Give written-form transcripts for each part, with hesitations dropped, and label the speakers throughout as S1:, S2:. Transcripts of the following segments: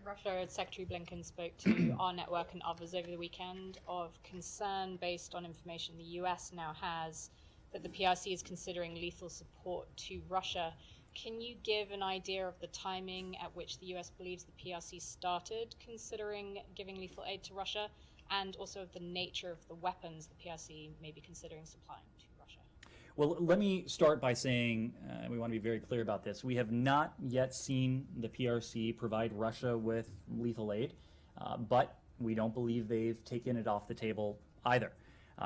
S1: Russia Secretary Blinken spoke to our network and others over the weekend of concern based on information the US now has that the PRC is considering lethal support to Russia. Can you give an idea of the timing at which the US believes the PRC started considering giving lethal aid to Russia, and also of the nature of the weapons the PRC may be considering supplying to Russia?
S2: Well, let me start by saying, we want to be very clear about this, we have not yet seen the PRC provide Russia with lethal aid, but we don't believe they've taken it off the table either.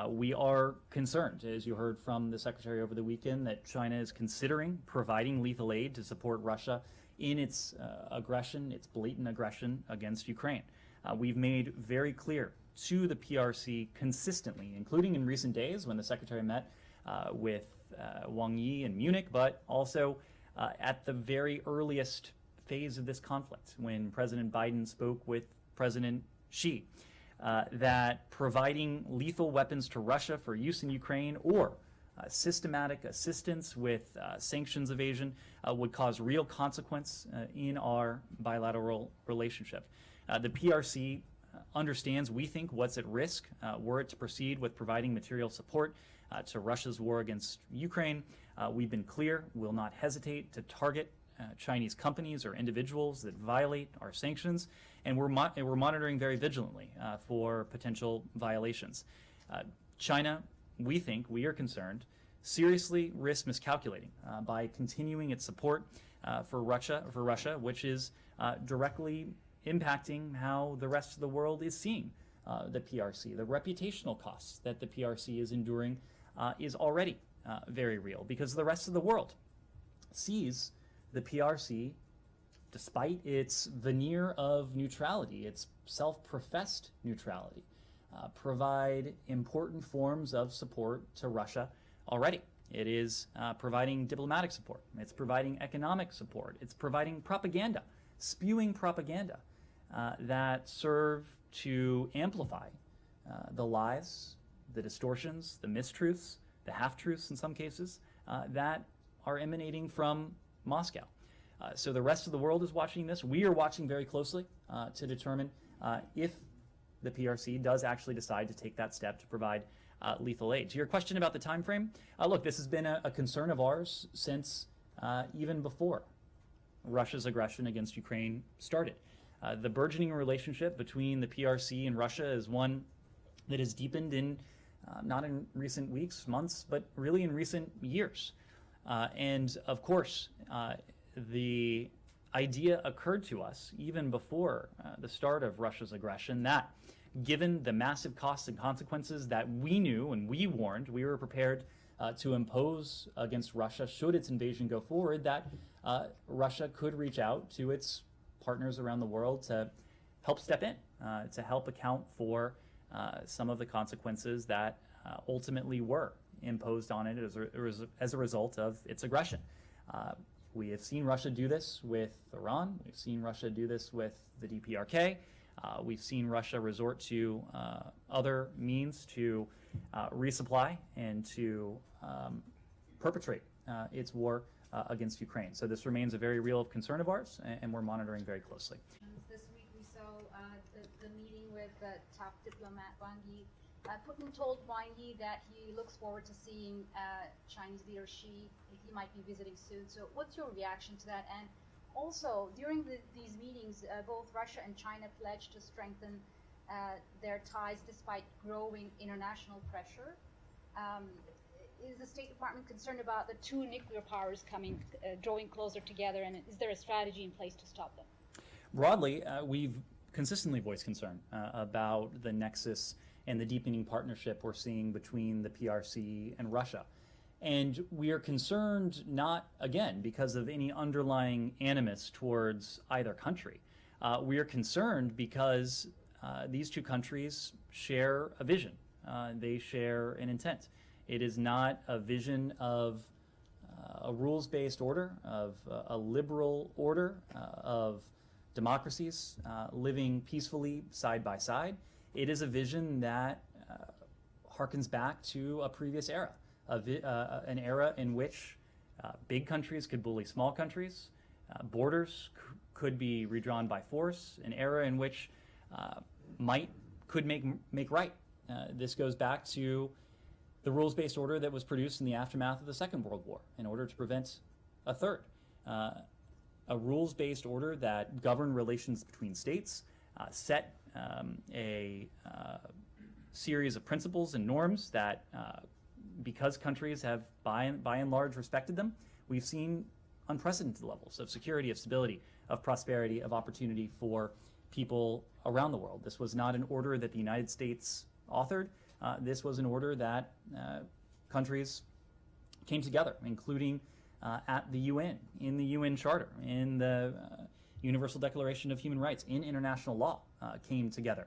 S2: We are concerned, as you heard from the Secretary over the weekend, that China is considering providing lethal aid to support Russia in its aggression, its blatant aggression against Ukraine. We've made very clear to the PRC consistently, including in recent days when the Secretary met with Wang Yi in Munich, but also at the very earliest phase of this conflict when President Biden spoke with President Xi, that providing lethal weapons to Russia for use in Ukraine or systematic assistance with sanctions evasion would cause real consequence in our bilateral relationship. The PRC understands, we think, what's at risk were it to proceed with providing material support to Russia's war against Ukraine. We've been clear, we'll not hesitate to target Chinese companies or individuals that violate our sanctions, and we're monitoring very vigilantly for potential violations. China, we are concerned, seriously risks miscalculating by continuing its support for Russia, which is directly impacting how the rest of the world is seeing the PRC. The reputational costs that the PRC is enduring is already very real, because the rest of the world sees the PRC, despite its veneer of neutrality, its self-professed neutrality, provide important forms of support to Russia already. It is providing diplomatic support. It's providing economic support. It's providing propaganda, spewing propaganda that serve to amplify the lies, the distortions, the mistruths, the half-truths in some cases, that are emanating from Moscow. So the rest of the world is watching this. We are watching very closely to determine if the PRC does actually decide to take that step to provide lethal aid. To your question about the time frame, look, this has been a concern of ours since even before Russia's aggression against Ukraine started. The burgeoning relationship between the PRC and Russia is one that has deepened in not in recent weeks, months, but really in recent years. And of course, the idea occurred to us even before the start of Russia's aggression that given the massive costs and consequences that we knew and we warned, we were prepared to impose against Russia should its invasion go forward, that Russia could reach out to its partners around the world to help step in, to help account for some of the consequences that ultimately were imposed on it as a result of its aggression. We have seen Russia do this with Iran. We've seen Russia do this with the DPRK. We've seen Russia resort to other means to resupply and to perpetrate its war against Ukraine. So this remains a very real concern of ours, and we're monitoring very closely.
S3: This week we saw the meeting with the top diplomat Wang Yi. Putin told Wang Yi that he looks forward to seeing Chinese leader Xi. He might be visiting soon. So what's your reaction to that? And also, during these meetings, both Russia and China pledged to strengthen their ties despite growing international pressure. Is the State Department concerned about the two nuclear powers drawing closer together, and is there a strategy in place to stop them?
S2: Broadly, we've consistently voiced concern about the nexus and the deepening partnership we're seeing between the PRC and Russia. And we are concerned not, again, because of any underlying animus towards either country. We are concerned because these two countries share a vision. They share an intent. It is not a vision of a rules-based order, of a liberal order, of democracies living peacefully side by side. It is a vision that harkens back to a previous era, an era in which big countries could bully small countries, borders could be redrawn by force, an era in which might could make right. This goes back to the rules-based order that was produced in the aftermath of the Second World War in order to prevent a third. A rules-based order that governed relations between states, set a series of principles and norms that, because countries have by and large respected them, we've seen unprecedented levels of security, of stability, of prosperity, of opportunity for people around the world. This was not an order that the United States authored. This was an order that countries came together, including at the UN, in the UN Charter, in the Universal Declaration of Human Rights, in international law, came together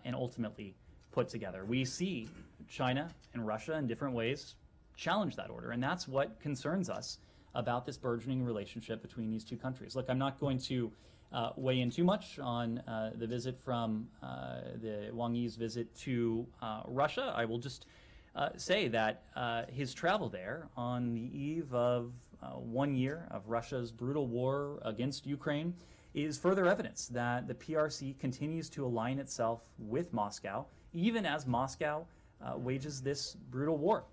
S2: and ultimately put together. We see China and Russia in different ways challenge that order, and that's what concerns us about this burgeoning relationship between these two countries. Look, I'm not going to weigh in too much on the visit from the Wang Yi's visit to Russia. I will just say that his travel there on the eve of 1 year of Russia's brutal war against Ukraine is further evidence that the PRC continues to align itself with Moscow, even as Moscow wages this brutal war.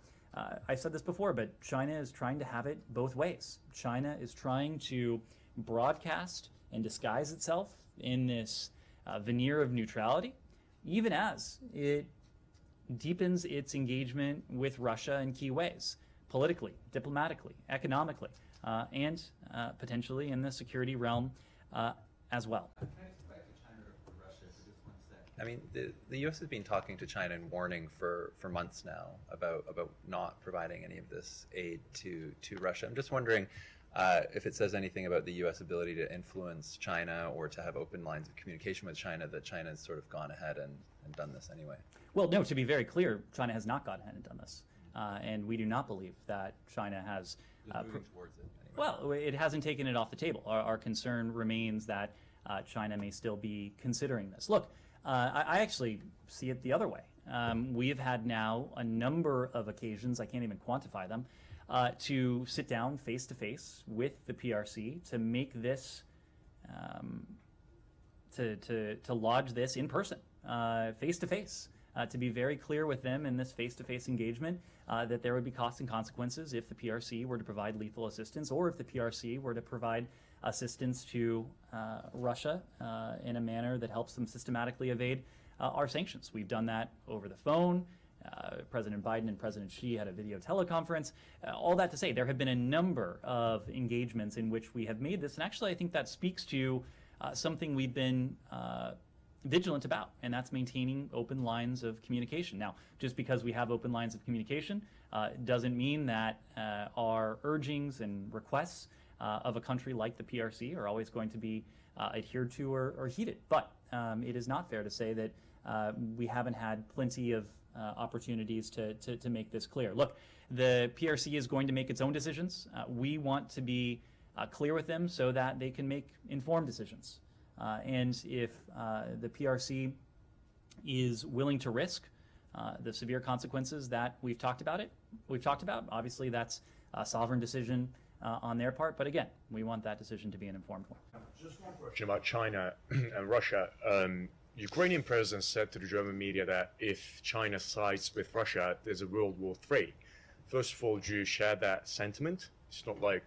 S2: I've said this before, but China is trying to have it both ways. China is trying to broadcast and disguise itself in this veneer of neutrality, even as it deepens its engagement with Russia in key ways, politically, diplomatically, economically, and potentially in the security realm as well.
S4: Can I just go back to China or Russia for just 1 sec? I mean, the U.S. has been talking to China and warning for months now about not providing any of this aid to Russia. I'm just wondering if it says anything about the U.S. ability to influence China or to have open lines of communication with China, that China has sort of gone ahead and done this anyway.
S2: Well, no, to be very clear, China has not gone ahead and done this. And we do not believe that China has...
S4: moving towards it anyway.
S2: Well, it hasn't taken it off the table. Our concern remains that China may still be considering this. Look, I actually see it the other way. We have had now a number of occasions, I can't even quantify them, to sit down face-to-face with the PRC to make this, to lodge this in person, face-to-face. To be very clear with them in this face-to-face engagement that there would be costs and consequences if the PRC were to provide lethal assistance, or if the PRC were to provide assistance to Russia in a manner that helps them systematically evade our sanctions. We've done that over the phone. President Biden and President Xi had a video teleconference. All that to say, there have been a number of engagements in which we have made this, and actually I think that speaks to something we've been vigilant about, and that's maintaining open lines of communication. Now, just because we have open lines of communication doesn't mean that our urgings and requests of a country like the PRC are always going to be adhered to or heeded. But it is not fair to say that we haven't had plenty of opportunities to make this clear. Look, the PRC is going to make its own decisions. We want to be clear with them so that they can make informed decisions. And if the PRC is willing to risk the severe consequences that we've talked about, obviously that's a sovereign decision on their part. But again, we want that decision to be an informed one.
S5: Just one question about China and Russia. Ukrainian president said to the German media that if China sides with Russia, there's a World War III. First of all, do you share that sentiment? It's not like,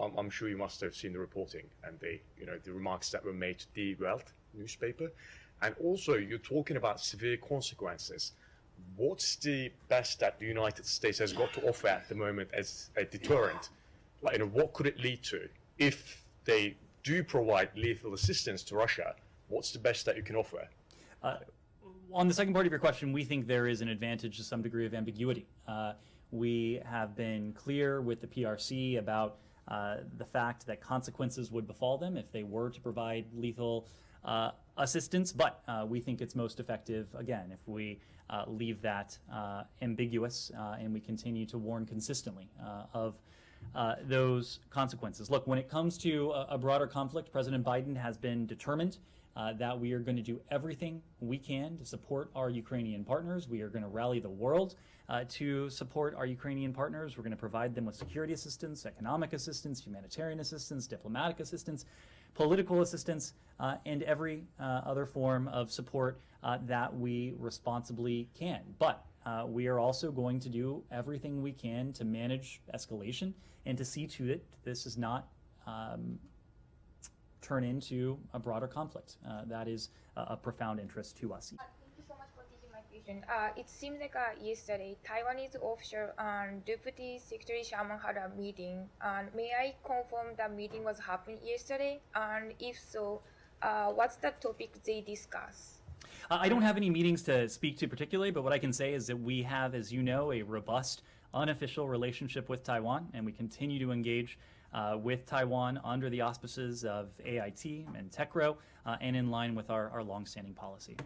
S5: I'm sure you must have seen the reporting and the remarks that were made to the Welt newspaper. And also, you're talking about severe consequences. What's the best that the United States has got to offer at the moment as a deterrent? Like, what could it lead to if they do provide lethal assistance to Russia? What's the best that you can offer?
S2: On the second part of your question, we think there is an advantage to some degree of ambiguity. We have been clear with the PRC about the fact that consequences would befall them if they were to provide lethal assistance, but we think it's most effective, again, if we leave that ambiguous and we continue to warn consistently of those consequences. Look, when it comes to a broader conflict, President Biden has been determined that we are going to do everything we can to support our Ukrainian partners. We are going to rally the world to support our Ukrainian partners. We're going to provide them with security assistance, economic assistance, humanitarian assistance, diplomatic assistance. political assistance, and every other form of support that we responsibly can. But we are also going to do everything we can to manage escalation and to see to it this is not turn into a broader conflict. That is a profound interest to us.
S6: Thank you so much for taking my question. It seems like yesterday, Taiwanese official and Deputy Secretary Sharman had a meeting. And may I confirm the meeting was happening yesterday? And if so, what's the topic they discuss?
S2: I don't have any meetings to speak to particularly, but what I can say is that we have, as you know, a robust unofficial relationship with Taiwan, and we continue to engage with Taiwan under the auspices of AIT and TECRO, and in line with our longstanding policy.